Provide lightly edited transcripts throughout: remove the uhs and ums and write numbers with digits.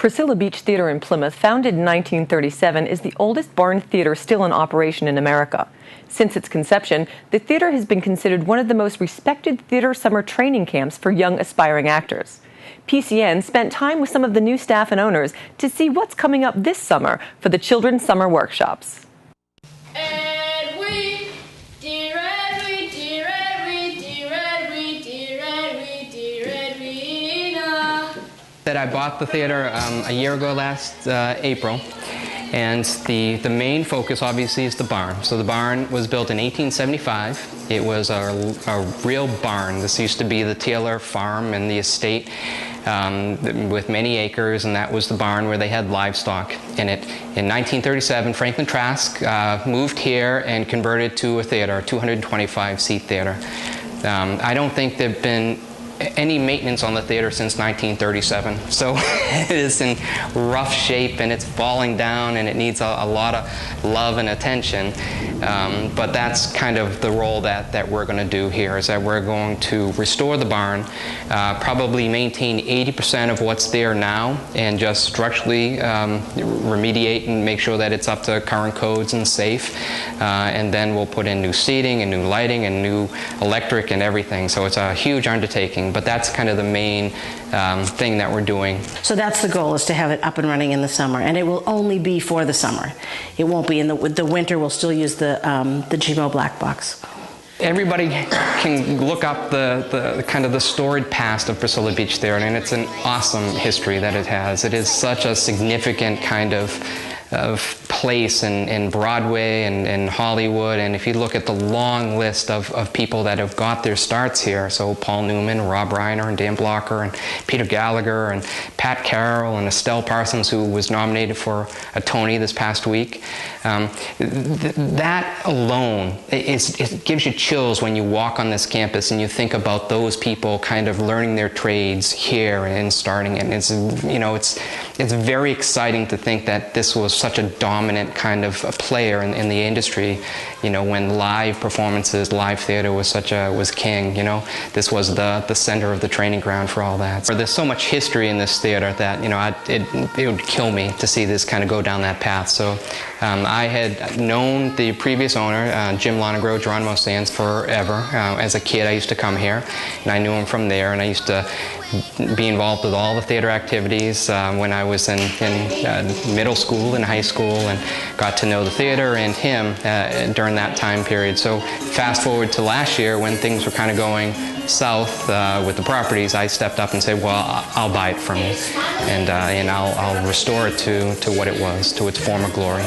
Priscilla Beach Theatre in Plymouth, founded in 1937, is the oldest barn theatre still in operation in America. Since its conception, the theatre has been considered one of the most respected theatre summer training camps for young aspiring actors. PCN spent time with some of the new staff and owners to see what's coming up this summer for the children's summer workshops. That I bought the theater a year ago last April, and the main focus obviously is the barn. So the barn was built in 1875. It was a real barn. This used to be the Taylor farm and the estate with many acres, and that was the barn where they had livestock in it. In 1937, Franklin Trask moved here and converted to a theater, a 225-seat theater. I don't think there have been any maintenance on the theater since 1937, so it is in rough shape and it's falling down and it needs a lot of love and attention, but that's kind of the role that we're going to do here, is that we're going to restore the barn, probably maintain 80% of what's there now, and just structurally remediate and make sure that it's up to current codes and safe, and then we'll put in new seating and new lighting and new electric and everything. So it's a huge undertaking, but that's kind of the main thing that we're doing. So that's the goal, is to have it up and running in the summer, and it will only be for the summer. It won't be in the winter. We'll still use the GMO black box. Everybody can look up the kind of the storied past of Priscilla Beach Theatre, and it's an awesome history that it has. It is such a significant kind of place in Broadway and Hollywood, and if you look at the long list of people that have got their starts here, so Paul Newman, Rob Reiner, and Dan Blocker, and Peter Gallagher, and Pat Carroll, and Estelle Parsons, who was nominated for a Tony this past week. That alone, it gives you chills when you walk on this campus and you think about those people kind of learning their trades here and starting it. And it's, you know, it's very exciting to think that this was such a dominant kind of a player in the industry. You know, when live performances, live theater was king. You know, this was the center of the training ground for all that. There's so much history in this theater that, you know, it would kill me to see this kind of go down that path. So I had known the previous owner, Jim Lonegro, Geronimo Sands, forever. As a kid, I used to come here, and I knew him from there, and I used to be involved with all the theater activities when I was in middle school and high school, and got to know the theater and him during that time period. So fast forward to last year, when things were kind of going south with the properties, I stepped up and said, well, I'll buy it from you, and I'll restore it to what it was, to its former glory.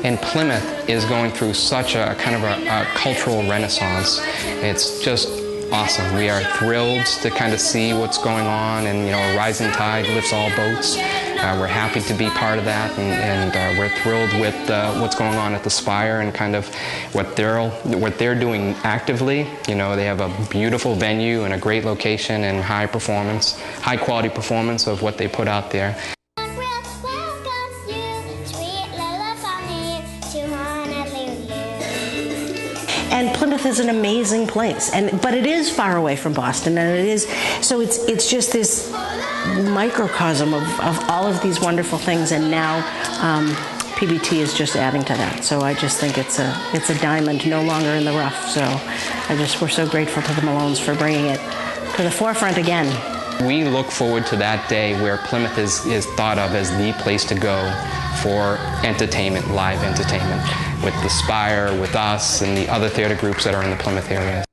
And Plymouth is going through such a kind of a cultural renaissance. It's just awesome. We are thrilled to kind of see what's going on, and, you know, a rising tide lifts all boats. We're happy to be part of that, and we're thrilled with what's going on at the Spire and kind of what they're doing actively. You know, they have a beautiful venue and a great location and high quality performance of what they put out there. And Plymouth is an amazing place, but it is far away from Boston, and it's just this microcosm of all of these wonderful things, and now PBT is just adding to that. So I just think it's a diamond, no longer in the rough. So we're so grateful to the Malones for bringing it to the forefront again. We look forward to that day where Plymouth is thought of as the place to go for entertainment, live entertainment, with the Spire, with us, and the other theater groups that are in the Plymouth area.